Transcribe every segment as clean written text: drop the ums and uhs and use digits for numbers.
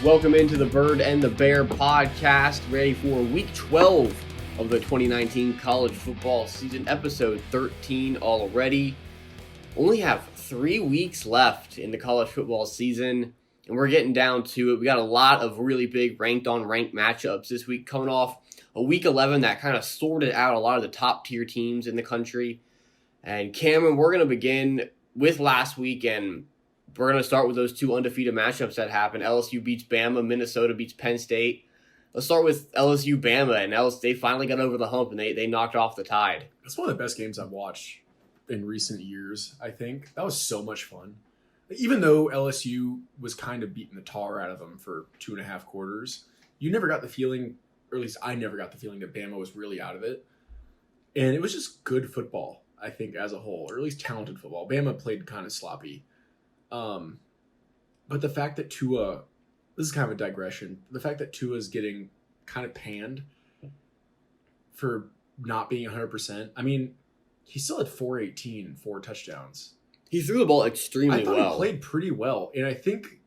Welcome into the Bird and the Bear podcast, ready for week 12 of the 2019 college football season, episode 13 already. Only have 3 weeks left in the college football season, and we're getting down to it. We got a lot of really big ranked matchups this week, coming off a week 11 that kind of sorted out a lot of the top tier teams in the country. And Cameron, we're going to begin with last week, and we're going to start with those 2 undefeated matchups that happened. LSU beats Bama, Minnesota beats Penn State. Let's start with LSU-Bama, and they finally got over the hump, and they knocked off the Tide. That's one of the best games I've watched in recent years, I think. That was so much fun. Even though LSU was kind of beating the tar out of them for 2.5 quarters, you never got the feeling, or at least I never got the feeling, that Bama was really out of it. And it was just good football, I think, as a whole, or at least talented football. Bama played kind of sloppy. But the fact that Tua, this is kind of a digression, the fact that Tua is getting kind of panned for not being 100%. I mean, he still had 418, 4 touchdowns. He threw the ball extremely well. I thought he played pretty well. And I think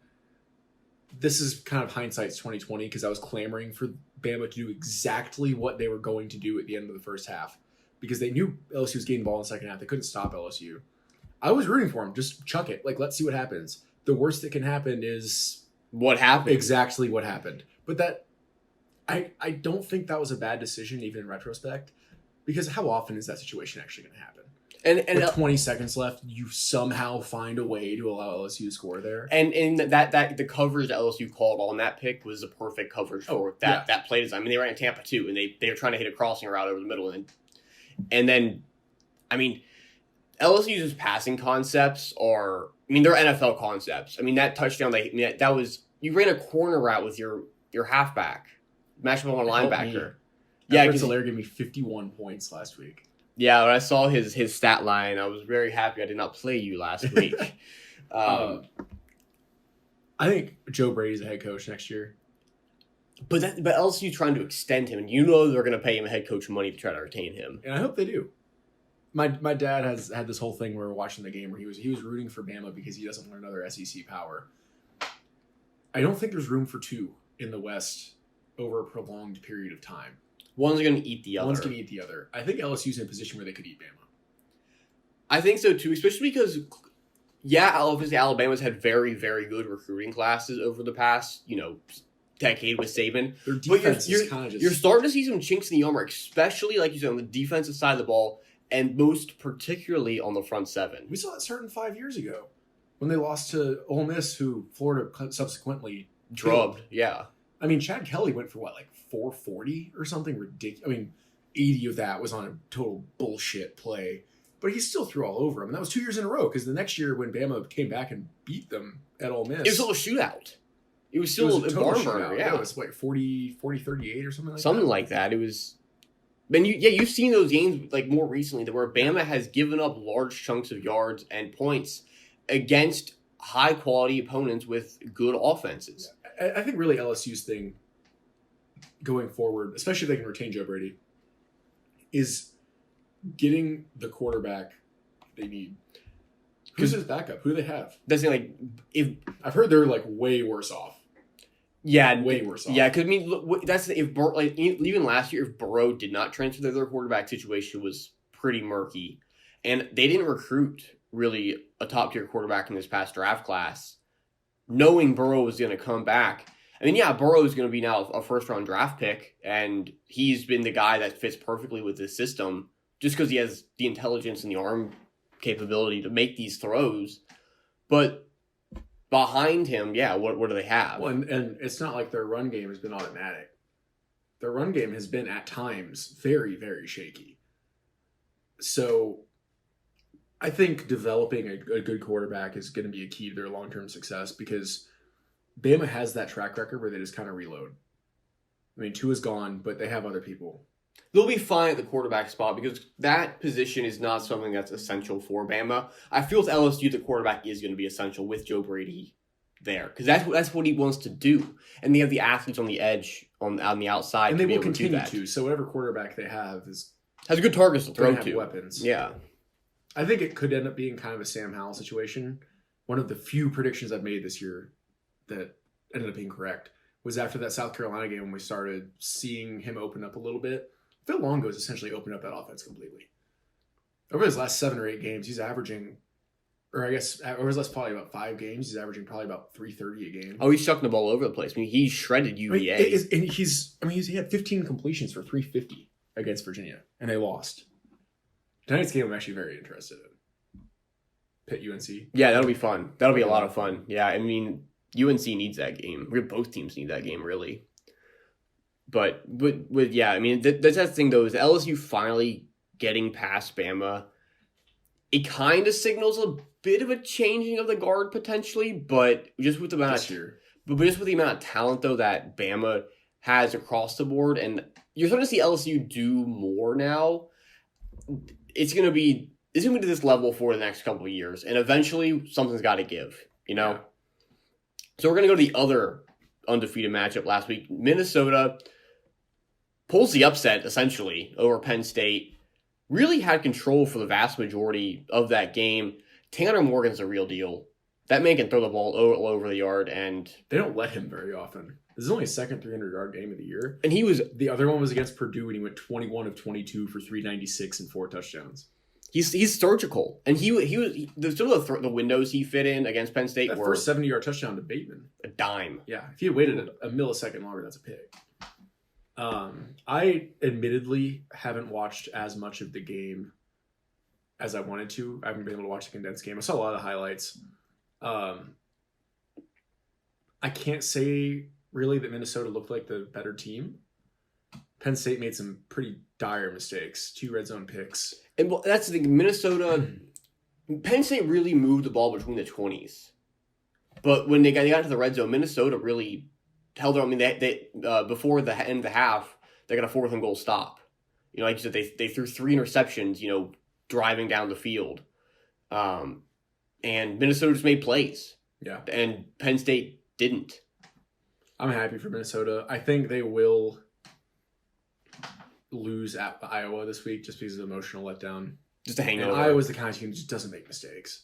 this is kind of hindsight's 2020 because I was clamoring for Bama to do exactly what they were going to do at the end of the first half because they knew LSU was getting the ball in the second half. They couldn't stop LSU. I was rooting for him. Just chuck it. Like, let's see what happens. The worst that can happen is what happened. Exactly what happened. But that I don't think that was a bad decision, even in retrospect, because how often is that situation actually going to happen? And with 20 seconds left, you somehow find a way to allow LSU to score there. And that the coverage that LSU called on that pick was a perfect coverage for that play design. I mean, they ran in Tampa too, and they were trying to hit a crossing route over the middle, and then, I mean, LSU's passing concepts are, I mean, they're NFL concepts. I mean, that touchdown, that was, you ran a corner route with your halfback, matched up on a linebacker. Yeah, because Hilaire gave me 51 points last week. Yeah, when I saw his stat line, I was very happy I did not play you last week. I think Joe Brady's a head coach next year. But LSU trying to extend him, and you know they're going to pay him head coach money to try to retain him. And I hope they do. My dad has had this whole thing where we're watching the game where he was rooting for Bama because he doesn't want another SEC power. I don't think there's room for 2 in the West over a prolonged period of time. One's going to eat the other. One's going to eat the other. I think LSU's in a position where they could eat Bama. I think so too, especially because, obviously Alabama's had very, very good recruiting classes over the past, decade with Saban. Their defense is kind of just... You're starting to see some chinks in the armor, especially, like you said, on the defensive side of the ball, and most particularly on the front 7. We saw that starting 5 years ago when they lost to Ole Miss, who Florida subsequently drubbed. Yeah. I mean, Chad Kelly went for 440 or something ridiculous. I mean, 80 of that was on a total bullshit play, but he still threw all over him. And that was 2 years in a row because the next year when Bama came back and beat them at Ole Miss, it was still a shootout. It was still a barn burner. Yeah, it was 40-38 or something like that. Something like that. It was. Then you've seen those games more recently where Bama has given up large chunks of yards and points against high quality opponents with good offenses. I think really LSU's thing going forward, especially if they can retain Joe Brady, is getting the quarterback they need. Who's his backup? Who do they have? That's if I've heard they're way worse off. Yeah, way worse off. Yeah, because I mean, look, that's if even last year, if Burrow did not transfer, their quarterback situation was pretty murky, and they didn't recruit really a top tier quarterback in this past draft class, knowing Burrow was going to come back. I mean, Burrow is going to be now a first round draft pick, and he's been the guy that fits perfectly with this system, just because he has the intelligence and the arm capability to make these throws, but. Behind him, what do they have? Well, and it's not like their run game has been automatic. Their run game has been, at times, very, very shaky. So, I think developing a good quarterback is going to be a key to their long-term success because Bama has that track record where they just kind of reload. I mean, Tua's gone, but they have other people. They'll be fine at the quarterback spot because that position is not something that's essential for Bama. I feel with LSU, the quarterback is going to be essential with Joe Brady there because that's what he wants to do. And they have the athletes on the edge, on the outside, and they will continue continue to. So whatever quarterback they have has good targets to throw to. Weapons. Yeah, I think it could end up being kind of a Sam Howell situation. One of the few predictions I've made this year that ended up being correct, was after that South Carolina game when we started seeing him open up a little bit. Phil Longo has essentially opened up that offense completely. Over his last 7 or 8 games, he's averaging, or I guess over his last probably about 5 games, he's averaging probably about 330 a game. Oh, he's chucking the ball all over the place. I mean, he shredded UVA. He had 15 completions for 350 against Virginia, and they lost. Tonight's game I'm actually very interested in. Pitt UNC. Yeah, that'll be fun. That'll be a lot of fun. Yeah, I mean, UNC needs that game. Both teams need that game, really. But yeah, I mean, that's the thing, though, is LSU finally getting past Bama. It kind of signals a bit of a changing of the guard, potentially, but just with the amount of talent, though, that Bama has across the board, and you're starting to see LSU do more now. It's gonna be to this level for the next couple of years, and eventually something's got to give, Yeah. So we're gonna go to the other undefeated matchup last week. Minnesota pulls the upset essentially over Penn State. Really had control for the vast majority of that game. Tanner Morgan's a real deal. That man can throw the ball all over the yard, and they don't let him very often. This is only his second 300-yard game of the year. And the other one was against Purdue, and he went 21 of 22 for 396 and 4 touchdowns. He's surgical, and he was the windows he fit in against Penn State. That first 70-yard touchdown to Bateman, a dime. Yeah, if he had waited a millisecond longer, that's a pick. I admittedly haven't watched as much of the game as I wanted to. I haven't been able to watch the condensed game. I saw a lot of highlights. I can't say really that Minnesota looked like the better team. Penn State made some pretty dire mistakes. 2 red zone picks. And that's the thing. Penn State really moved the ball between the 20s. But when they got to the red zone, Minnesota really held their own. I mean, they before the end of the half, they got a 4th and goal stop. Like you said, they threw 3 interceptions, driving down the field. And Minnesota just made plays. Yeah. And Penn State didn't. I'm happy for Minnesota. I think they will lose at Iowa this week just because of the emotional letdown. Just a hangover. And Iowa's the kind of team that just doesn't make mistakes.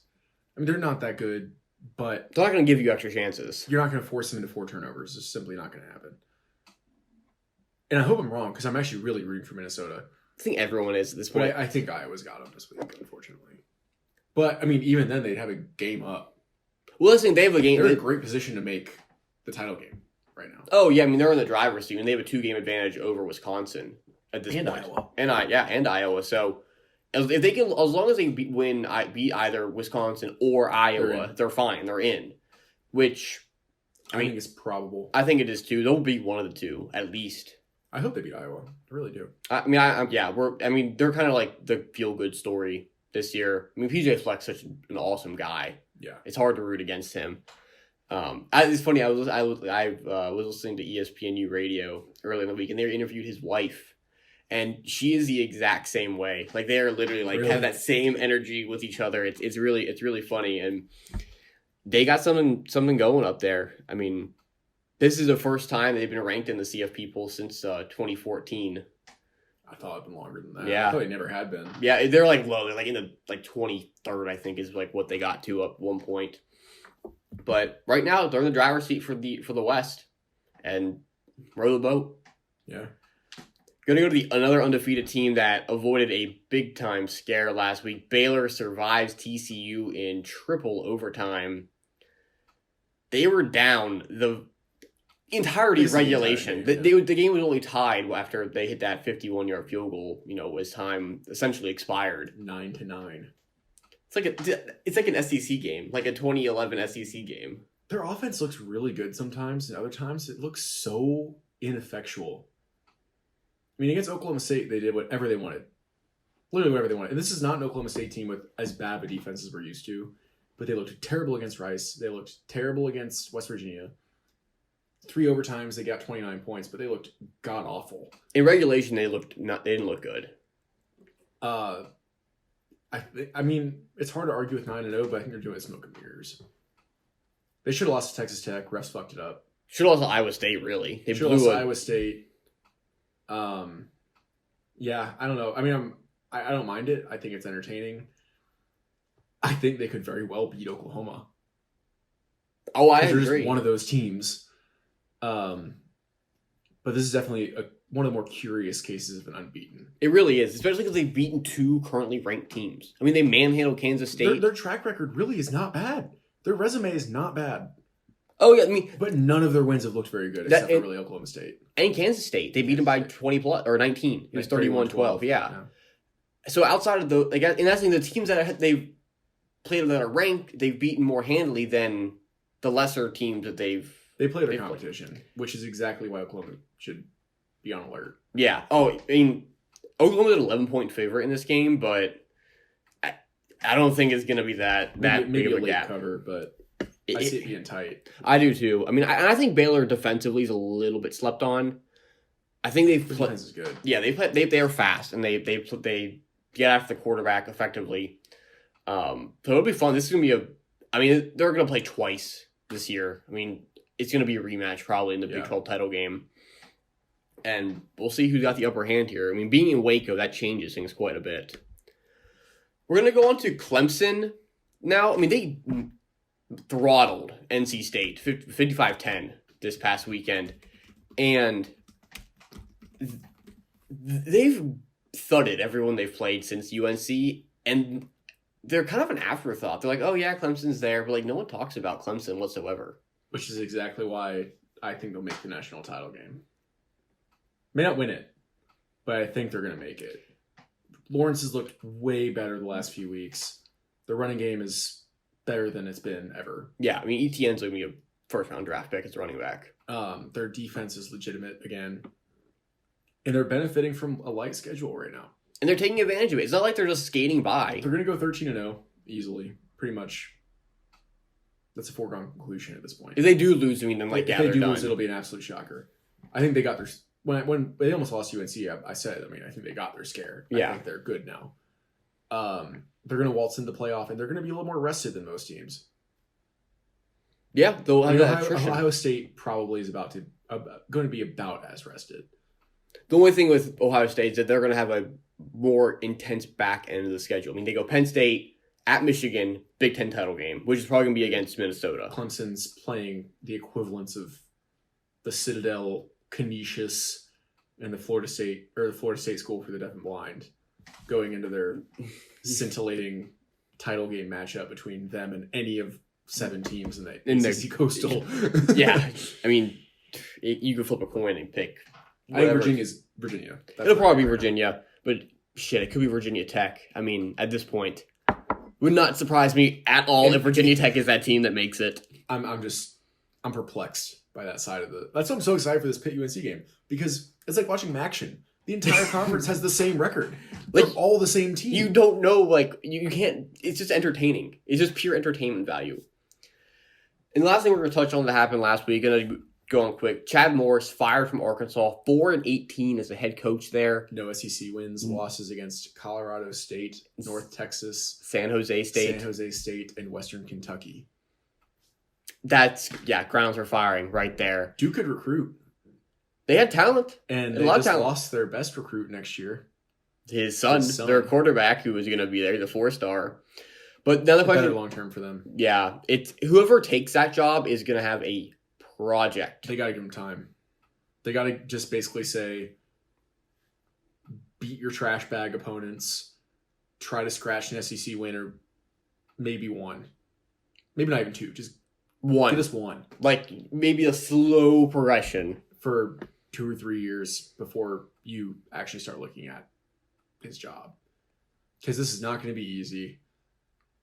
I mean, they're not that good, but they're not going to give you extra chances. You're not going to force them into 4 turnovers. It's simply not going to happen. And I hope I'm wrong because I'm actually really rooting for Minnesota. I think everyone is at this point. But I think Iowa's got them this week, unfortunately. But, I mean, even then, they'd have a game up. Well, listen, they have a game. They're in a great position to make the title game right now. Oh, yeah. I mean, they're in the driver's seat, and they have a 2-game advantage over Wisconsin at this point. Iowa. And Iowa. So, if they can, as long as they beat either Wisconsin or Iowa, they're fine. They're in. Which, I think is probable. I think it is too. They'll beat one of the two, at least. I hope they beat Iowa. I really do. I mean, they're kind of like the feel-good story this year. I mean, PJ Fleck's such an awesome guy. Yeah, it's hard to root against him. It's funny. I was listening to ESPNU radio early in the week, and they interviewed his wife, and she is the exact same way. Like they are literally have that same energy with each other. It's really funny, and they got something going up there. I mean, this is the first time they've been ranked in the CFP poll since 2014. I thought it'd been longer than that. Yeah. I thought it never had been. Yeah, they're like low. They're like in the 23rd, I think, is like what they got to at one point. But right now they're in the driver's seat for the West, and row the boat. Yeah. Gonna go to another undefeated team that avoided a big time scare last week. Baylor survives TCU in triple overtime. They were down the entirety of regulation. The game was only tied after they hit that 51-yard field goal. As time essentially expired. 9-9. It's like an SEC game, like a 2011 SEC game. Their offense looks really good sometimes, and other times it looks so ineffectual. I mean, against Oklahoma State, they did whatever they wanted. Literally whatever they wanted. And this is not an Oklahoma State team with as bad of a defense as we're used to, but they looked terrible against Rice. They looked terrible against West Virginia. 3 overtimes, they got 29 points, but they looked god-awful. In regulation, they didn't look good. I mean, it's hard to argue with 9-0, but I think they're doing smoke and mirrors. They should have lost to Texas Tech. Refs fucked it up. Should have lost to Iowa State, really. They should have lost to Iowa State. Yeah, I don't know. I mean, I don't mind it. I think it's entertaining. I think they could very well beat Oklahoma. Oh, I agree. They're just one of those teams. But this is definitely one of the more curious cases of an unbeaten. It really is, especially because they've beaten two currently ranked teams. I mean, they manhandled Kansas State. Their track record really is not bad. Their resume is not bad. Oh, yeah, I mean... But none of their wins have looked very good, except for really Oklahoma State. And Kansas State. They beat them by 20 plus, or 19. It was 31-12, yeah. So outside of the... Like, and that's the teams that they've played that are ranked, they've beaten more handily than the lesser teams that they've... They played their competition, which is exactly why Oklahoma should be on alert. Yeah. Oh, I mean, Oklahoma's an 11-point favorite in this game, but I don't think it's going to be that maybe big of a a late gap. Cover, but I see it being tight. I do too. I mean, I think Baylor defensively is a little bit slept on. I think they've played. Defense is good. Yeah, they are fast and they get after the quarterback effectively. So it'll be fun. This is gonna be they're gonna play twice this year. I mean, it's gonna be a rematch probably in the Big 12 title game, and we'll see who's got the upper hand here. I mean, being in Waco, that changes things quite a bit. We're gonna go on to Clemson now. I mean, they throttled NC State 55-10 this past weekend, and they've thudded everyone they've played since UNC, and they're kind of an afterthought. They're like, oh yeah, Clemson's there, but like no one talks about Clemson whatsoever. Which is exactly why I think they'll make the national title game. May not win it, but I think they're going to make it. Lawrence has looked way better the last few weeks. The running game is better than it's been ever. Yeah, I mean, ETN's going to be a first-round draft pick as a running back. Their defense is legitimate again. And they're benefiting from a light schedule right now. And they're taking advantage of it. It's not like they're just skating by. They're going to go 13-0 easily, pretty much. That's a foregone conclusion at this point. If they do lose, I mean, then if they do lose, it'll be an absolute shocker. I think they got their... When they almost lost UNC, I said, I think they got their scare. I think they're good now. They're going to waltz into playoff, and they're going to be a little more rested than most teams. Yeah, they'll have that attrition. Ohio State probably is going to be about as rested. The only thing with Ohio State is that they're going to have a more intense back end of the schedule. I mean, they go Penn State, at Michigan, Big Ten title game, which is probably going to be against Minnesota. Clemson's playing the equivalents of the Citadel, Canisius, and the Florida State School for the Deaf and Blind, going into their scintillating title game matchup between them and any of 7 teams in the ACC Coastal. Yeah, I mean, you could flip a coin and pick. I think Virginia. It'll probably be Virginia, but shit, it could be Virginia Tech. I mean, at this point, would not surprise me at all if Virginia Tech is that team that makes it. I'm perplexed by that side of the. That's why I'm so excited for this Pitt UNC game, because it's like watching Maction. The entire conference has the same record. They're all the same team. You don't know, you can't. It's just entertaining. It's just pure entertainment value. And the last thing we're going to touch on that happened last week, and go on quick. Chad Morris fired from Arkansas, 4-18 as a head coach there. No SEC wins, losses against Colorado State, North Texas, San Jose State, and Western Kentucky. Grounds for firing right there. Duke could recruit. They had talent. And they just lost their best recruit next year. His son, their quarterback, who was going to be there, the 4-star. But the other question, better long term for them. Yeah, it's whoever takes that job is going to have a project. They got to give them time. They got to just basically say, beat your trash bag opponents, try to scratch an SEC win, or maybe one, maybe not even 2, just one. Get us one. Like maybe a slow progression for 2 or 3 years before you actually start looking at his job, because this is not going to be easy.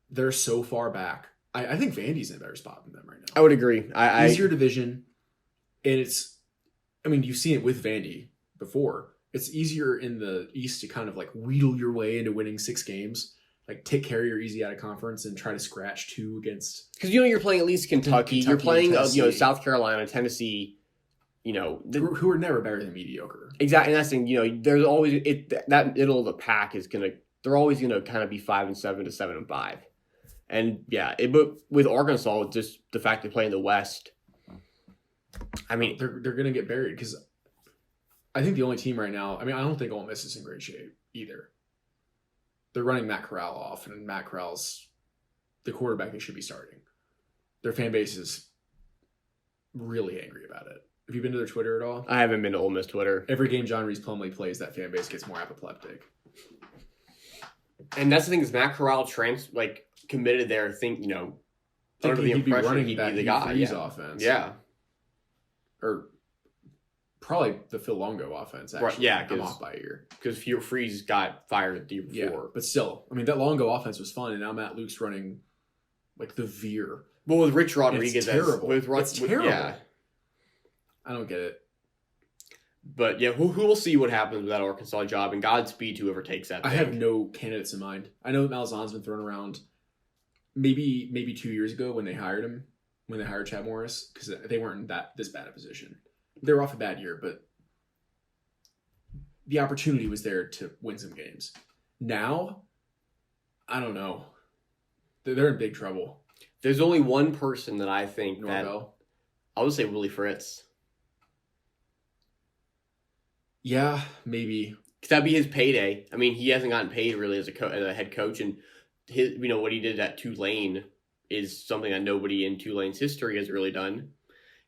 They're so far back. I think Vandy's in a better spot than them right now. I would agree. Easier division, and you've seen it with Vandy before. It's easier in the East to kind of like wheedle your way into winning 6 games, like take care of your easy out of conference and try to scratch 2 against. Because you're playing at least Kentucky. You're playing South Carolina, Tennessee. Who are never better than mediocre. Exactly, and that's the thing. There's always that middle of the pack is gonna. They're always gonna kind of be 5-7 to 7-5. And but with Arkansas, just the fact they play in the West, I mean, they're gonna get buried, because I think the only team right now. I don't think Ole Miss is in great shape either. They're running Matt Corral off, and Matt Corral's the quarterback they should be starting. Their fan base is really angry about it. Have you been to their Twitter at all? I haven't been to Ole Miss Twitter. Every game John Reese Plumlee plays, that fan base gets more apoplectic. And that's the thing is Matt Corral committed there. Under the impression he'd be the guy. Offense. Yeah. Or probably the Phil Longo offense, actually. Right, yeah. I'm off by a year. Because Freeze got fired the year before. Yeah, but still, I mean, that Longo offense was fun, and now Matt Luke's running the veer. Well, with Rich Rodriguez, it's terrible. It's terrible. Yeah. I don't get it. But yeah, who will see what happens with that Arkansas job, and Godspeed to whoever takes that. I have no candidates in mind. I know that Malzahn's been thrown around maybe 2 years ago when they hired him, when they hired Chad Morris, because they weren't in this bad a position. They were off a bad year, but the opportunity was there to win some games. Now, I don't know. They're in big trouble. There's only one person that I think Norvell? I would say Willie Fritz. Yeah, maybe. Because that'd be his payday. I mean, he hasn't gotten paid really as a head coach, and what he did at Tulane is something that nobody in Tulane's history has really done.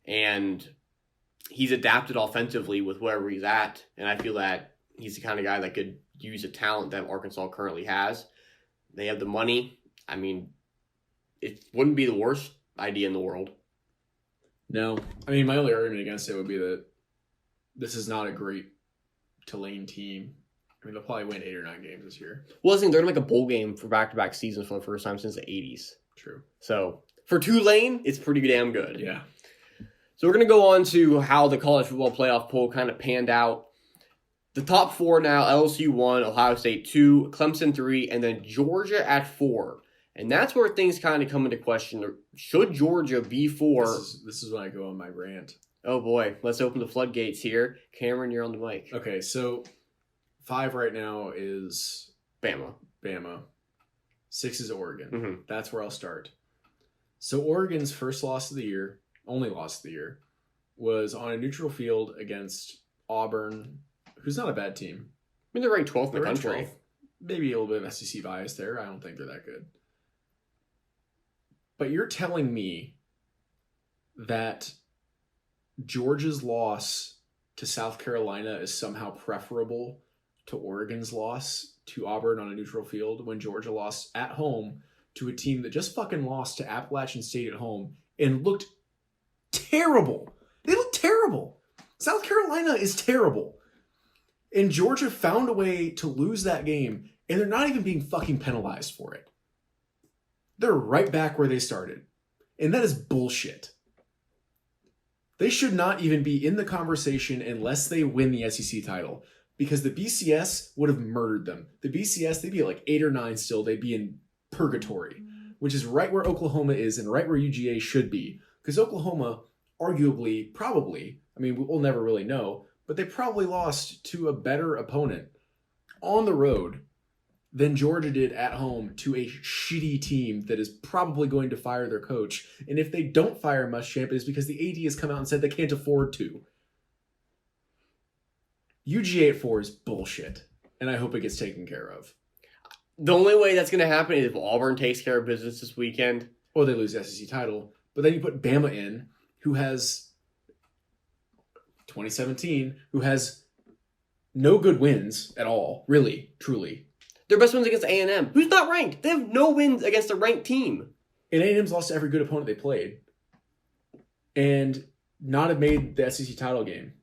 And he's adapted offensively with wherever he's at, and I feel that he's the kind of guy that could use the talent that Arkansas currently has. They have the money. I mean, it wouldn't be the worst idea in the world. No. I mean, my only argument against it would be that this is not a great Tulane team. I mean, they'll probably win 8 or 9 games this year. Well, I think they're in a bowl game for back-to-back seasons for the first time since the 80s. True. So, for Tulane, it's pretty damn good. Yeah. So we're going to go on to how the college football playoff poll kind of panned out. The top 4 now, LSU 1, Ohio State 2, Clemson 3, and then Georgia at 4. And that's where things kind of come into question. Should Georgia be 4? This is when I go on my rant. Oh boy, let's open the floodgates here. Cameron, you're on the mic. Okay, so 5 right now is Bama. 6 is Oregon. Mm-hmm. That's where I'll start. So Oregon's first loss of the year, only loss of the year, was on a neutral field against Auburn, who's not a bad team. I mean, they're ranked 12th in the ranked country. 12th. Maybe a little bit of SEC bias there. I don't think they're that good. But you're telling me that Georgia's loss to South Carolina is somehow preferable to Oregon's loss to Auburn on a neutral field when Georgia lost at home to a team that just fucking lost to Appalachian State at home and looked terrible. They looked terrible. South Carolina is terrible. And Georgia found a way to lose that game, and they're not even being fucking penalized for it. They're right back where they started. And that is bullshit. They should not even be in the conversation unless they win the SEC title. Because the BCS would have murdered them. The BCS, they'd be at 8 or 9 still. They'd be in purgatory. Which is right where Oklahoma is and right where UGA should be. Because Oklahoma, arguably, probably, I mean, we'll never really know, but they probably lost to a better opponent on the road than Georgia did at home to a shitty team that is probably going to fire their coach. And if they don't fire Muschamp, it is because the AD has come out and said they can't afford to. UGA at 4 is bullshit, and I hope it gets taken care of. The only way that's going to happen is if Auburn takes care of business this weekend. Or they lose the SEC title. But then you put Bama in, who has 2017, who has no good wins at all, really, truly. Their best wins against A&M, who's not ranked. They have no wins against a ranked team. And A&M's lost to every good opponent they played. And not have made the SEC title game.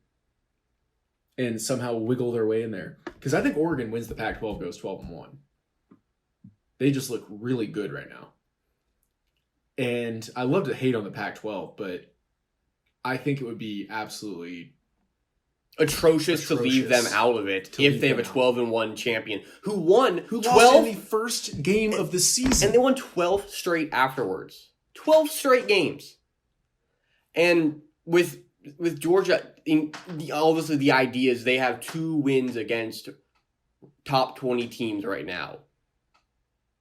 And somehow wiggle their way in there. Because I think Oregon wins the Pac-12, goes 12-1. They just look really good right now. And I love to hate on the Pac-12, but I think it would be absolutely atrocious to leave them out of it if they have a 12-1 champion who won who 12 lost in the first game of the season, and they won 12 straight afterwards. 12 straight games. And with Georgia, obviously the idea is they have 2 wins against top 20 teams right now.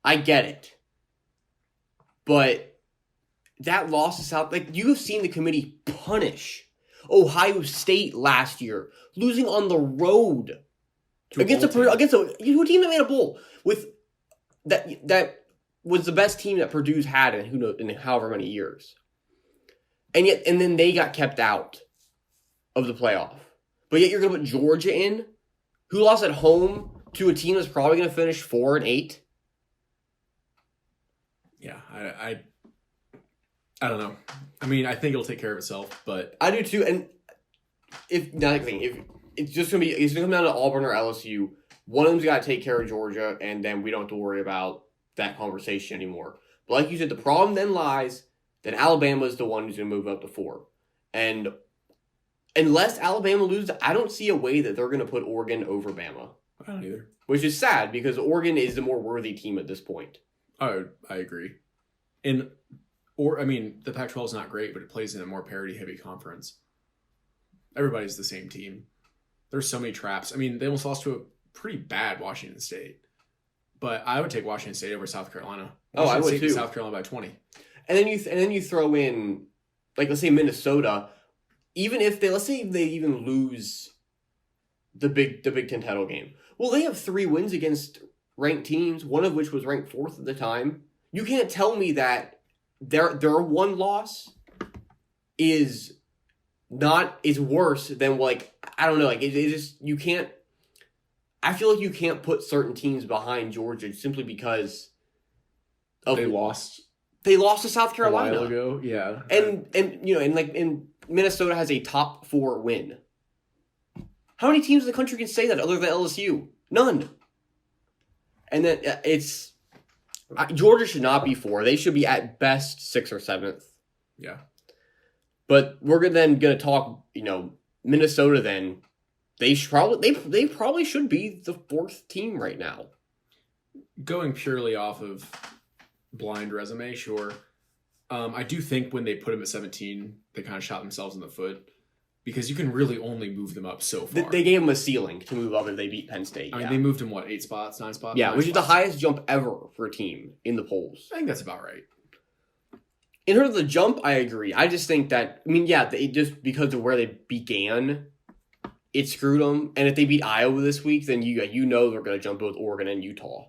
I get it. But that loss is out. You've seen the committee punish Ohio State last year, losing on the road against a team that made a bowl with that was the best team that Purdue's had in however many years, and then they got kept out. of the playoff. But yet you're going to put Georgia in, who lost at home to a team that's probably going to finish 4-8. Yeah, I don't know. I mean, I think it'll take care of itself, but I do too. And if it's just going to come down to Auburn or LSU, one of them's got to take care of Georgia, and then we don't have to worry about that conversation anymore. But like you said, the problem then lies that Alabama is the one who's going to move up to 4. And unless Alabama loses, I don't see a way that they're going to put Oregon over Bama. I don't either. Which is sad because Oregon is the more worthy team at this point. I agree. The Pac-12 is not great, but it plays in a more parity-heavy conference. Everybody's the same team. There's so many traps. I mean, they almost lost to a pretty bad Washington State. But I would take Washington State over South Carolina. I would too. South Carolina by 20. And then you throw in, like, let's say Minnesota. Even if let's say they even lose the Big Ten title game. Well, they have 3 wins against ranked teams, one of which was ranked 4th at the time. You can't tell me that their one loss is worse than, like, I don't know, like, it just, you can't, I feel like you can't put certain teams behind Georgia simply because of they lost to South Carolina a while ago. Yeah. And Minnesota has a top 4 win. How many teams in the country can say that other than LSU? None. And then Georgia should not be 4. They should be at best 6th or 7th. Yeah. But we're going to talk, Minnesota then. They probably should be the 4th team right now. Going purely off of blind resume, sure. I do think when they put them at 17, they kind of shot themselves in the foot because you can really only move them up so far. They gave them a ceiling to move up if they beat Penn State. I mean, they moved them, 8 spots, 9 spots? Yeah, 9 which spots. is the highest jump ever for a team in the polls. I think that's about right. In terms of the jump, I agree. I just think that, they just because of where they began, it screwed them. And if they beat Iowa this week, then you know they're going to jump both Oregon and Utah.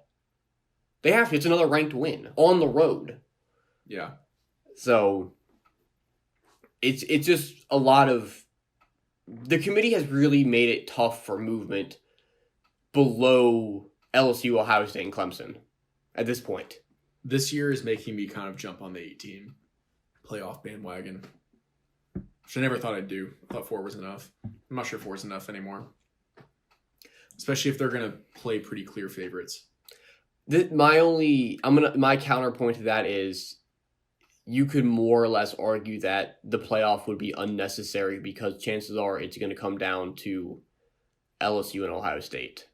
They have to. It's another ranked win on the road. Yeah. So it's just a lot of... The committee has really made it tough for movement below LSU, Ohio State, and Clemson at this point. This year is making me kind of jump on the 8-team playoff bandwagon, which I never thought I'd do. I thought 4 was enough. I'm not sure 4 is enough anymore, especially if they're going to play pretty clear favorites. My counterpoint to that is you could more or less argue that the playoff would be unnecessary because chances are it's going to come down to LSU and Ohio State.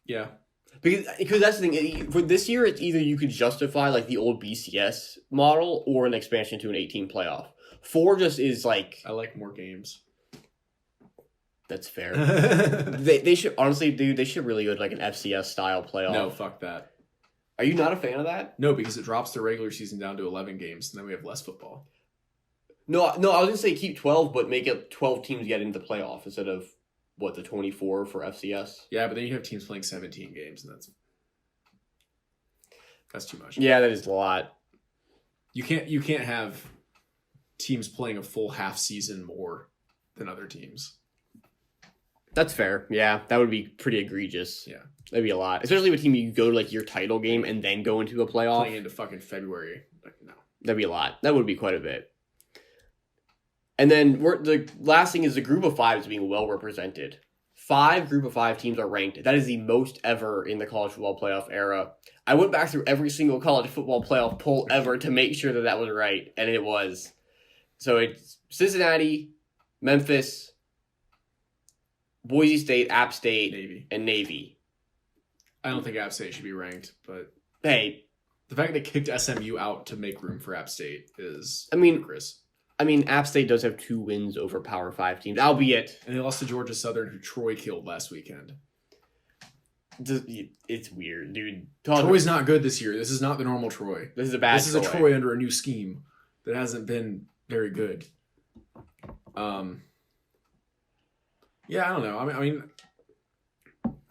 Yeah. Because that's the thing. For this year, it's either you could justify like the old BCS model or an expansion to an 18 playoff. 4 just is like... I like more games. That's fair. They should, honestly, dude, they should really go to like an FCS style playoff. No, fuck that. Are you not a fan of that? No, because it drops the regular season down to 11 games, and then we have less football. No, I was going to say keep 12, but make it 12 teams get into the playoff instead of, the 24 for FCS? Yeah, but then you have teams playing 17 games, and that's too much. Yeah, that is a lot. You can't have teams playing a full half season more than other teams. That's fair. Yeah, that would be pretty egregious. Yeah. That'd be a lot. Especially with a team you go to like your title game and then go into a playoff. Playing into fucking February. No. That'd be a lot. That would be quite a bit. And then the last thing is the group of 5 is being well represented. 5 group of 5 teams are ranked. That is the most ever in the college football playoff era. I went back through every single college football playoff poll ever to make sure that was right, and it was. So it's Cincinnati, Memphis, Boise State, App State, Navy. And Navy. I don't think App State should be ranked, but hey, the fact they kicked SMU out to make room for App State is ludicrous. App State does have 2 wins over Power 5 teams, albeit... And they lost to Georgia Southern, who Troy killed last weekend. It's weird, dude. Troy's not good this year. This is not the normal Troy. This is a bad Troy. This is a Troy under a new scheme that hasn't been very good. Yeah, I don't know. I mean,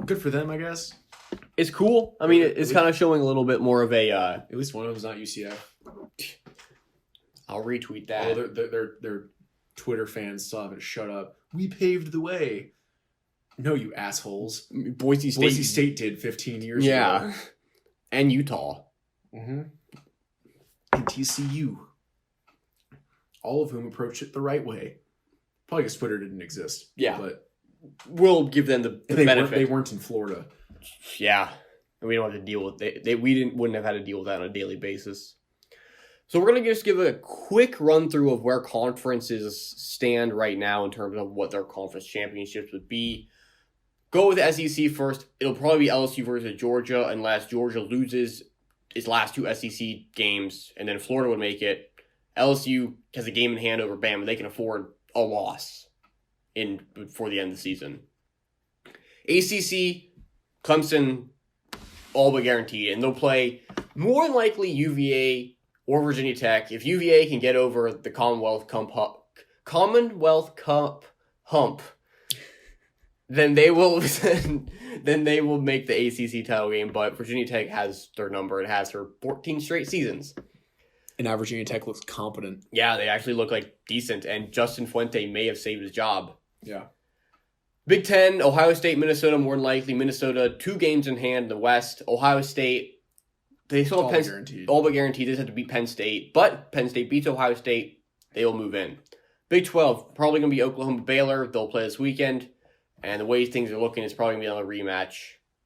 good for them, I guess. It's cool. I mean, it's kind of showing a little bit more of a... At least one of them's not UCF. I'll retweet that. Well, they're Twitter fans still haven't shut up. We paved the way. No, you assholes. Boise State did 15 years ago. Yeah. And Utah. Mm-hmm. And TCU. All of whom approached it the right way. Probably because Twitter didn't exist. Yeah. But we'll give them the benefit. They weren't in Florida. Yeah. And we don't have to deal with wouldn't have had to deal with that on a daily basis. So we're going to just give a quick run through of where conferences stand right now in terms of what their conference championships would be. Go with the SEC first. It'll probably be LSU versus Georgia unless Georgia loses its last two SEC games, and then Florida would make it. LSU has a game in hand over Bama. They can afford a loss before the end of the season. ACC, Clemson, all but guaranteed, and they'll play more than likely UVA or Virginia Tech. If UVA can get over the Commonwealth Cup hump, then they will make the ACC title game. But Virginia Tech has their number. It has her 14 straight seasons. And now Virginia Tech looks competent. Yeah, they actually look like decent. And Justin Fuente may have saved his job. Yeah. Big Ten, Ohio State, Minnesota, more than likely. Minnesota, 2 games in hand in the West. Ohio State, they still have all but guaranteed. They just have to beat Penn State. But Penn State beats Ohio State, they will move in. Big 12, probably going to be Oklahoma Baylor. They'll play this weekend. And the way things are looking, it's probably going to be another rematch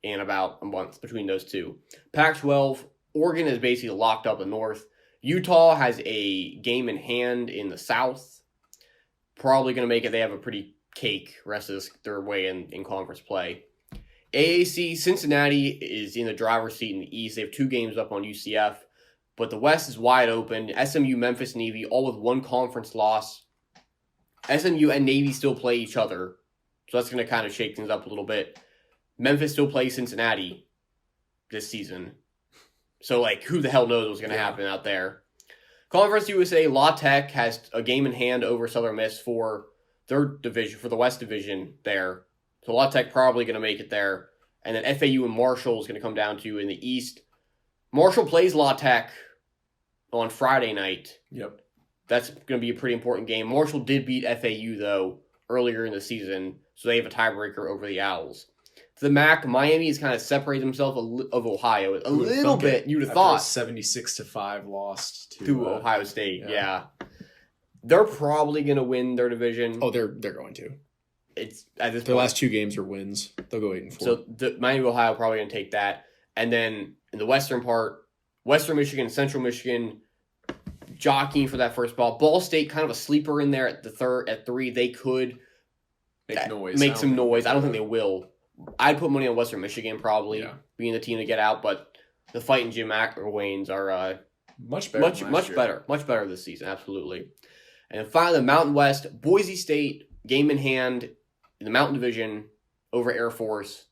in about a month between those two. Pac-12, Oregon is basically locked up in the North. Utah has a game in hand in the South. Probably going to make it. They have a pretty cake rest of their way in conference play. AAC, Cincinnati is in the driver's seat in the East. They have 2 games up on UCF. But the West is wide open. SMU, Memphis, Navy, all with 1 conference loss. SMU and Navy still play each other. So that's going to kind of shake things up a little bit. Memphis still plays Cincinnati this season. So, who the hell knows what's going to happen out there. Conference USA, La Tech has a game in hand over Southern Miss for their division, for the West Division there. So La Tech probably going to make it there. And then FAU and Marshall is going to come down to in the East. Marshall plays La Tech on Friday night. Yep. That's going to be a pretty important game. Marshall did beat FAU, though, earlier in the season, so they have a tiebreaker over the Owls. To the MAC, Miami has kind of separated themselves of Ohio a little bit. You'd have thought 76-5 lost to Ohio State. Yeah, they're probably going to win their division. Oh, they're going to. It's at this their point. Last 2 games are wins. They'll go 8-4. So Miami, Ohio, probably going to take that, and then in the western part, Western Michigan, Central Michigan, jockeying for that first ball. Ball State, kind of a sleeper in there at 3. They could make some noise. I don't think they will. I'd put money on Western Michigan probably being the team to get out, but the Fighting Jim McElwains are much better this season, absolutely. And then finally, the Mountain West, Boise State, game in hand in the Mountain Division over Air Force,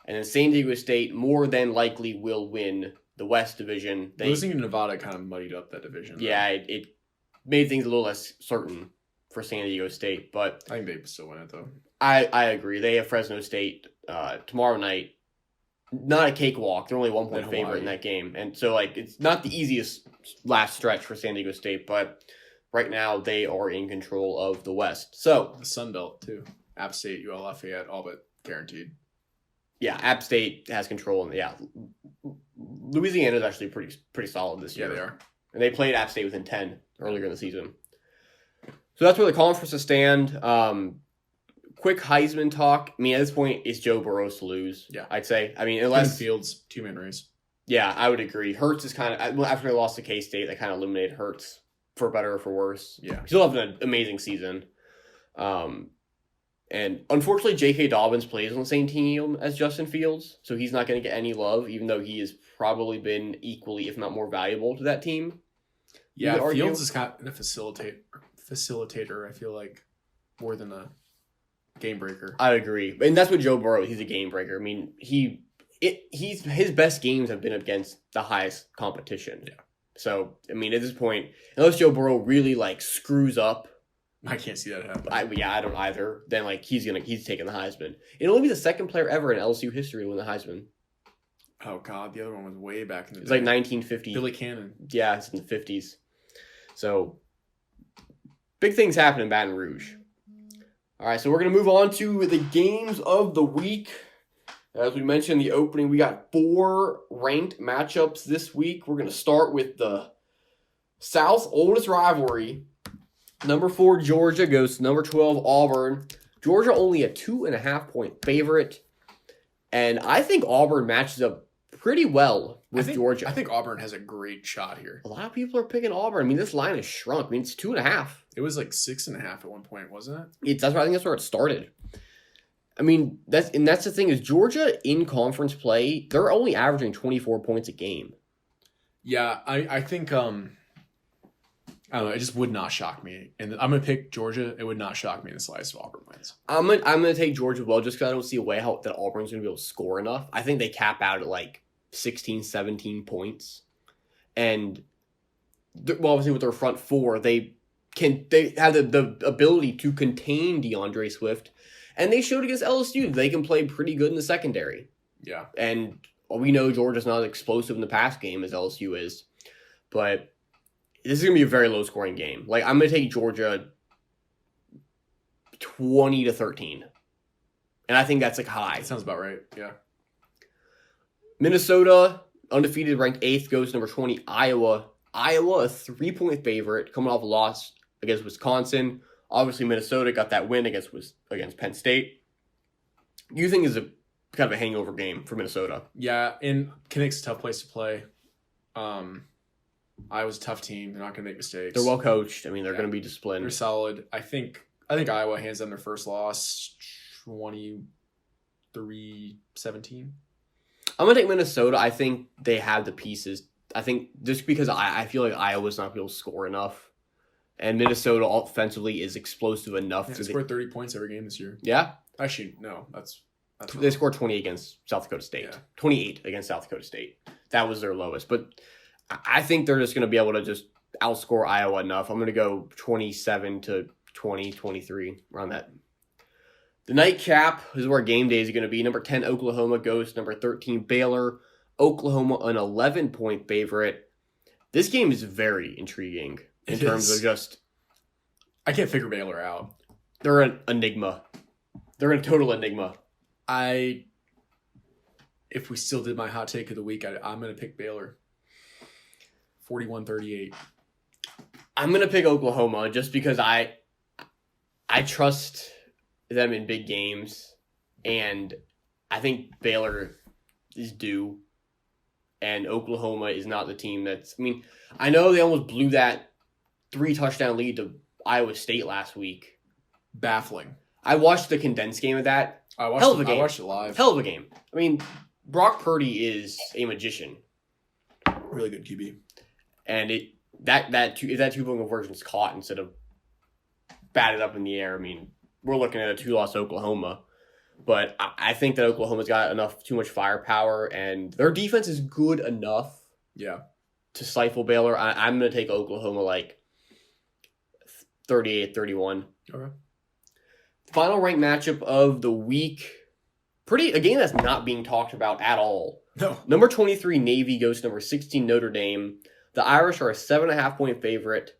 and then San Diego State more than likely will win the West Division. Losing to Nevada kind of muddied up that division. Yeah, it made things a little less certain for San Diego State, but I think they still win it though. I agree. They have Fresno State tomorrow night. Not a cakewalk. They're only 1-point favorite in that game, and so it's not the easiest last stretch for San Diego State, but right now they are in control of the West. So the Sun Belt too. App State, UL Lafayette, all but guaranteed. Yeah, App State has control, and Louisiana is actually pretty solid this year. Yeah, they are, and they played App State within 10 earlier in the season. So that's where the conferences stand. Quick Heisman talk. I mean, at this point, it's Joe Burrow's to lose. Yeah, I'd say. I mean, unless Fields 2-man race. Yeah, I would agree. Hurts is kind of after they lost to K-State, they kind of eliminated Hurts for better or for worse. Yeah, still have an amazing season. And unfortunately, J.K. Dobbins plays on the same team as Justin Fields, so he's not going to get any love, even though he has probably been equally, if not more valuable to that team. Yeah, Fields is kind of a facilitator, I feel like, more than a game breaker. I agree. And that's what Joe Burrow, he's a game breaker. I mean, his best games have been against the highest competition. Yeah. So, I mean, at this point, unless Joe Burrow really, screws up, I can't see that happen. I don't either. Then he's taking the Heisman. It'll only be the second player ever in LSU history to win the Heisman. Oh God, the other one was way back in the day. It's 1950. Billy Cannon. Yeah, it's in the 50s. So big things happen in Baton Rouge. All right, so we're going to move on to the games of the week. As we mentioned in the opening, we got 4 ranked matchups this week. We're going to start with the South's oldest rivalry. Number 4, Georgia goes to number 12, Auburn. Georgia only a 2.5-point favorite. And I think Auburn matches up pretty well with Georgia. I think Auburn has a great shot here. A lot of people are picking Auburn. I mean, this line has shrunk. I mean, it's 2.5. It was like 6.5 at one point, wasn't it? I think that's where it started. I mean, that's the thing is Georgia in conference play, they're only averaging 24 points a game. Yeah, I think I don't know, it just would not shock me. And I'm going to pick Georgia. It would not shock me in the slightest if Auburn wins. I'm gonna take Georgia as well just because I don't see a way that Auburn's going to be able to score enough. I think they cap out at like 16, 17 points. And obviously with their front 4, they have the ability to contain DeAndre Swift. And they showed against LSU they can play pretty good in the secondary. Yeah. And we know Georgia's not as explosive in the pass game as LSU is. But this is going to be a very low-scoring game. Like, I'm going to take Georgia 20-13. And I think that's, like, high. That sounds about right, yeah. Minnesota, undefeated, ranked 8th, goes to number 20, Iowa. Iowa, a 3-point favorite, coming off a loss against Wisconsin. Obviously, Minnesota got that win against Penn State. You think is a kind of a hangover game for Minnesota? Yeah, and Kinnick's a tough place to play. Iowa's a tough team. They're not going to make mistakes. They're well coached. I mean, they're going to be disciplined. They're solid. I think Iowa hands them their first loss, 23-17. I'm going to take Minnesota. I think they have the pieces. I think just because I feel like Iowa's not going to be able to score enough. And Minnesota offensively is explosive enough. They scored 30 points every game this year. Yeah? Actually, no. That's they scored 20 against South Dakota State. Yeah. 28 against South Dakota State. That was their lowest. But I think they're just going to be able to just outscore Iowa enough. I'm going to go 27-20, 23, around that. The nightcap is where game day is going to be. Number 10, Oklahoma goes to number 13, Baylor. Oklahoma, an 11-point favorite. This game is very intriguing in terms of just... I can't figure Baylor out. They're an enigma. They're a total enigma. If we still did my hot take of the week, I'm going to pick Baylor. 41-38. I'm going to pick Oklahoma just because I trust them in big games, and I think Baylor is due, and Oklahoma is not the team that's... I mean, I know they almost blew that 3-touchdown lead to Iowa State last week. Baffling. I watched the condensed game of that. I watched it live. Hell of a game. I mean, Brock Purdy is a magician. Really good QB. And if that two-point conversion is caught instead of batted up in the air, I mean, we're looking at a 2-loss Oklahoma. But I think that Oklahoma's got too much firepower, and their defense is good enough to stifle Baylor. I'm going to take Oklahoma like 38-31. Okay. Final ranked matchup of the week. A game that's not being talked about at all. No. Number 23, Navy goes to number 16, Notre Dame. The Irish are a 7.5-point favorite.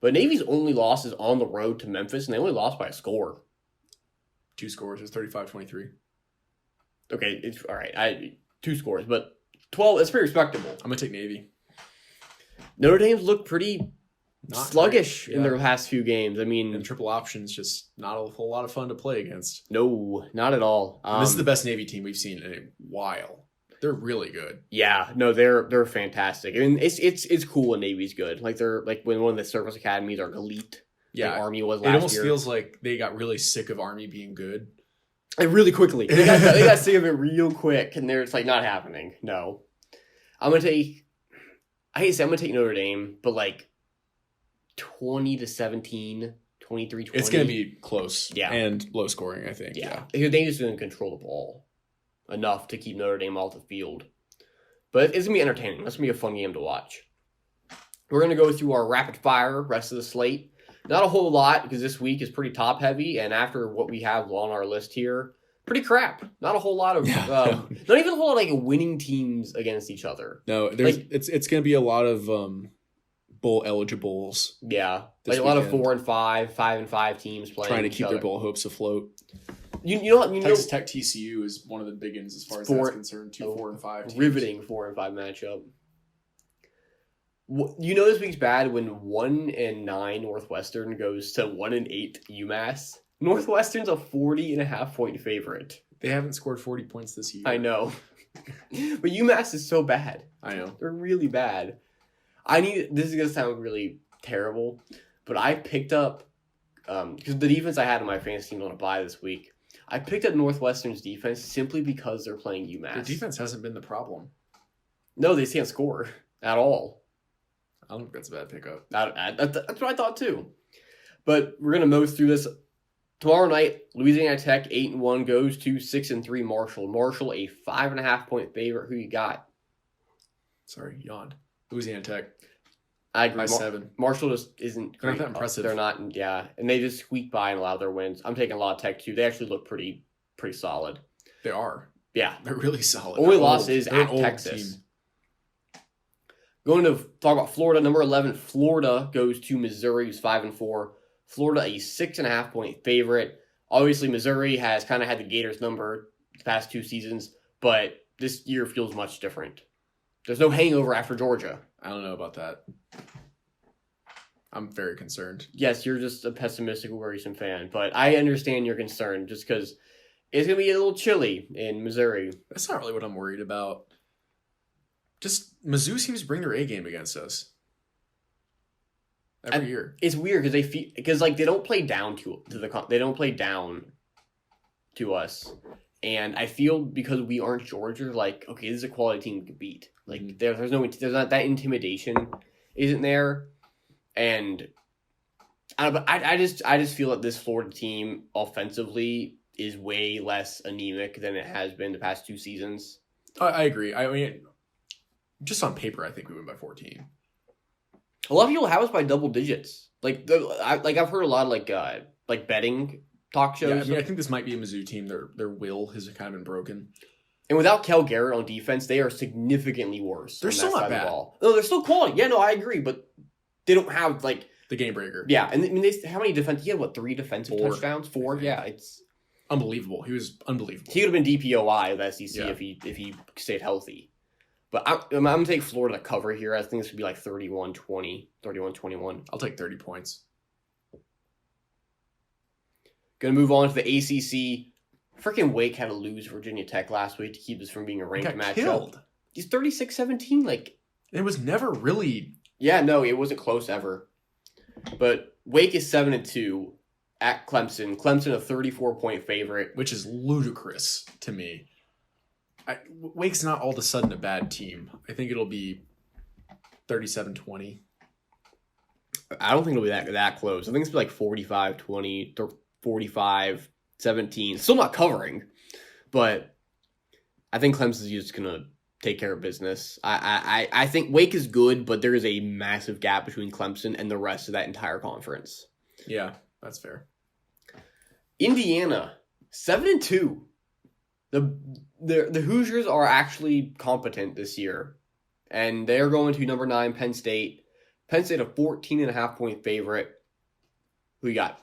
But Navy's only loss is on the road to Memphis, and they only lost by a score. 2 scores. It was 35-23. Okay, it's all right. 2 scores, but 12, that's pretty respectable. I'm going to take Navy. Notre Dame's looked pretty sluggish in their past few games. I mean... And triple options, just not a whole lot of fun to play against. No, not at all. This is the best Navy team we've seen in a while. They're really good. Yeah, no, they're fantastic. I mean, it's cool when Navy's good. Like they're like when one of the service academies are elite. Yeah, like Army was last year. It almost feels like they got really sick of Army being good. Like really quickly, they got sick of it real quick, and it's like not happening. No, I'm gonna take. I hate to say I'm gonna take Notre Dame, but like 20-17, 23-20. It's gonna be close. Yeah, and low scoring. I think. Yeah, they just didn't control the ball enough to keep Notre Dame off the field. But it's gonna be entertaining. That's gonna be a fun game to watch. We're gonna go through our rapid fire rest of the slate. Not a whole lot because this week is pretty top heavy, and after what we have on our list here, pretty crap. Not a whole lot of, not even a whole lot of like winning teams against each other. No, it's going to be a lot of bowl eligibles. Yeah, this like a lot of weekend. 4 and 5, 5 and 5 teams playing. Trying to each keep their other. bowl hopes afloat. You know what? Texas Tech TCU is one of the big ones as far as that's concerned. 2 4 and 5 teams. Riveting 4 and 5 matchup. You know this week's bad when 1 and 9 Northwestern goes to 1 and 8 UMass. Northwestern's a 40.5 point favorite. They haven't scored 40 points this year. I know. But UMass is so bad. I know. They're really bad. This is going to sound really terrible, but I picked up, because the defense I had in my fantasy team on a bye this week, I picked up Northwestern's defense simply because they're playing UMass. Their defense hasn't been the problem. No, they can't score at all. I don't think that's a bad pickup. That's what I thought too. But we're going to move through this. Tomorrow night, Louisiana Tech 8-1 goes to 6-3 Marshall. Marshall a 5.5 point favorite. Who you got? Sorry, yawned. Louisiana Tech. I agree. By 7. Marshall just isn't They're great. not that impressive. They're not, yeah. And they just squeak by in a lot of their wins. I'm taking a lot of Tech too. They actually look pretty solid. They are. Yeah. They're really solid. Only They're loss old. is They're at an old Texas. team. Going to talk about Florida, number 11. Florida goes to Missouri, who's 5-4. Florida a 6.5 point favorite. Obviously, Missouri has kind of had the Gators number the past 2 seasons, but this year feels much different. There's no hangover after Georgia. I don't know about that. I'm very concerned. Yes, you're just a pessimistic, worrisome fan, but I understand your concern just because it's going to be a little chilly in Missouri. That's not really what I'm worried about. Just Mizzou seems to bring their A game against us every year. It's weird because they don't play down they don't play down to us, and I feel because we aren't Georgia, like okay, this is a quality team to beat. Like there's not that intimidation isn't there, and I just feel that this Florida team offensively is way less anemic than it has been the past 2 seasons. I agree. I mean, just on paper, I think we win by 14. A lot of people have us by double digits. I've heard a lot of like betting talk shows. Yeah, I mean, I think this might be a Mizzou team. Their will has kind of been broken. And without Kel Garrett on defense, they are significantly worse. They're still not bad. No, they're still quality. Yeah, no, I agree, but they don't have the game breaker. Yeah, and I mean, how many defense? He had 3 defensive touchdowns? 4. Yeah, it's unbelievable. He was unbelievable. He would have been DPOI of the SEC Yeah. if he stayed healthy. But I'm going to take Florida to cover here. I think this would be like 31-20, 31-21. I'll take 30 points. Going to move on to the ACC. Freaking Wake had to lose Virginia Tech last week to keep this from being a ranked matchup. Killed. He's 36-17. It was never really. Yeah, no, it wasn't close ever. But Wake is 7-2 at Clemson. Clemson a 34-point favorite, Which is ludicrous to me. Wake's not all of a sudden a bad team. I think it'll be 37-20. I don't think it'll be that close. I think it's like 45-20, 45-17. Still not covering, but I think Clemson's just gonna take care of business. I think Wake is good, but there is a massive gap between Clemson and the rest of that entire conference. Yeah, that's fair. Indiana 7-2. The Hoosiers are actually competent this year, and they're going to number 9 Penn State. Penn State a 14.5 point favorite. Who you got?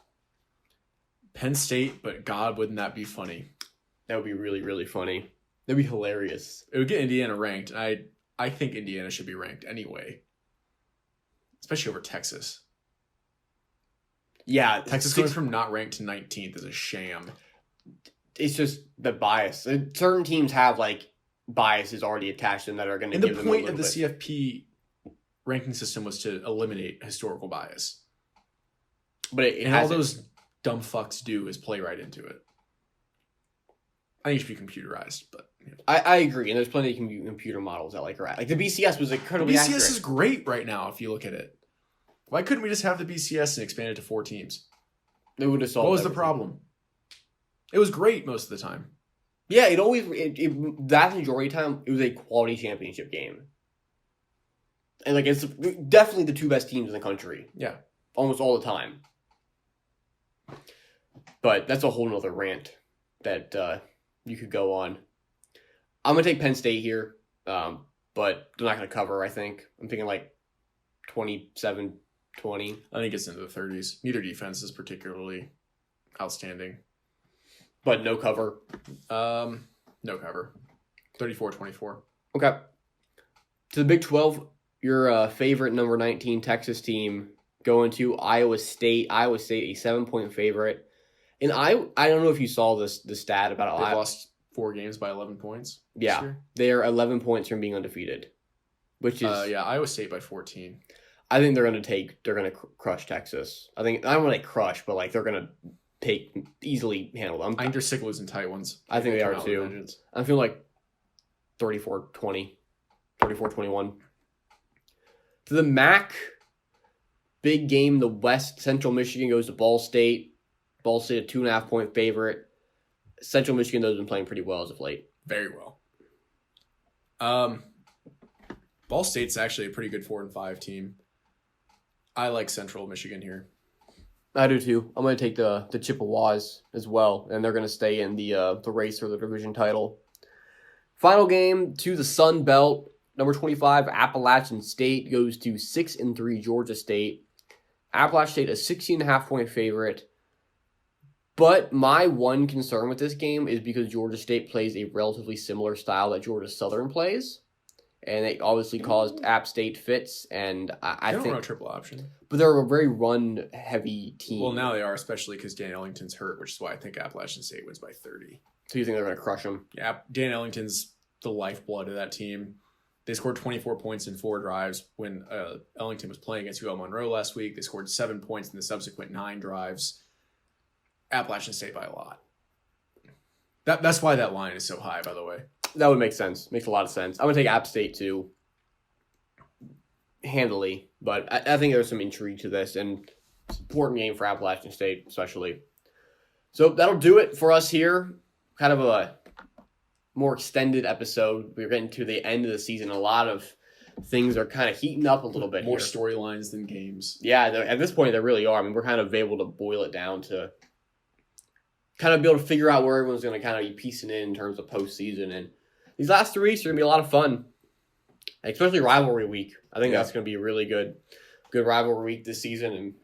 Penn State, but God, wouldn't that be funny? That would be really, really funny. That'd be hilarious. It would get Indiana ranked. I think Indiana should be ranked anyway, especially over Texas. Yeah, Texas going from not ranked to 19th is a sham. It's just the bias. Certain teams have biases already attached to them that are going to give them a little bit. And the point of the CFP ranking system was to eliminate historical bias. But all those dumb fucks do is play right into it. I think it should be computerized, but yeah. I agree, and there's plenty of computer models that are right. Like the BCS was incredibly accurate. BCS is great right now if you look at it. Why couldn't we just have the BCS and expand it to 4 teams? They would have solved. What was everything. the problem? It was great most of the time. Yeah, that majority of the time, it was a quality championship game. And it's definitely the 2 best teams in the country. Yeah. Almost all the time. But that's a whole nother rant that you could go on. I'm going to take Penn State here, but they're not going to cover, I think. I'm thinking 27-20. I think it's into the 30s. Neither defense is particularly outstanding. But no cover. No cover. 34-24. Okay. To the Big 12, your favorite number 19 Texas team going to Iowa State. Iowa State, a 7-point favorite. And I don't know if you saw the stat about They lost 4 games by 11 points. Yeah, they're 11 points from being undefeated, which is Iowa State by 14. I think they're gonna crush Texas. I don't want to crush, but like they're gonna easily handle them. I think they're sick of losing tight ones. I think they are too. I feel like 34-20, 34-21. To the MAC, big game. The West, Central Michigan goes to Ball State. Ball State, a 2.5-point favorite. Central Michigan, though, has been playing pretty well as of late. Very well. Ball State's actually a pretty good 4-5 team. I like Central Michigan here. I do too. I'm going to take the Chippewas as well, and they're going to stay in the race for the division title. Final game to the Sun Belt. Number 25, Appalachian State goes to 6-3 Georgia State. Appalachian State, a 16.5-point favorite. But my one concern with this game is because Georgia State plays a relatively similar style that Georgia Southern plays. And it obviously caused App State fits, and I think... They don't run a triple option. But they're a very run-heavy team. Well, now they are, especially because Dan Ellington's hurt, which is why I think Appalachian State wins by 30. So you think they're going to crush them? Yeah, Dan Ellington's the lifeblood of that team. They scored 24 points in 4 drives when Ellington was playing against UL Monroe last week. They scored 7 points in the subsequent 9 drives. Appalachian State by a lot. That's why that line is so high, by the way. That would make sense. Makes a lot of sense. I'm going to take App State too, handily. But I think there's some intrigue to this, and it's an important game for Appalachian State especially. So that'll do it for us here. Kind of a more extended episode. We're getting to the end of the season. A lot of things are kind of heating up a little bit More here. storylines than games. Yeah, at this point, there really are. I mean, we're kind of able to boil it down to kind of be able to figure out where everyone's going to kind of be piecing in terms of postseason. And these last 3 weeks are going to be a lot of fun, especially rivalry week. I think that's going to be a really good rivalry week this season. And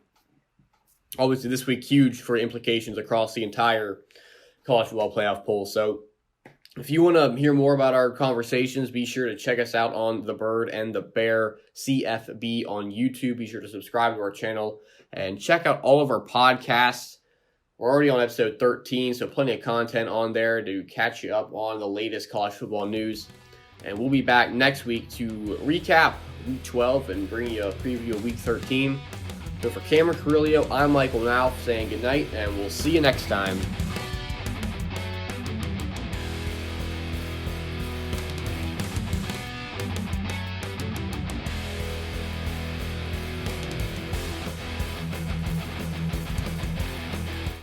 obviously this week, huge for implications across the entire college football playoff poll. So if you want to hear more about our conversations, be sure to check us out on The Bird and the Bear CFB on YouTube. Be sure to subscribe to our channel and check out all of our podcasts. We're already on episode 13, so plenty of content on there to catch you up on the latest college football news. And we'll be back next week to recap Week 12 and bring you a preview of Week 13. So for Cameron Carrillo, I'm Michael Nauf saying goodnight, and we'll see you next time.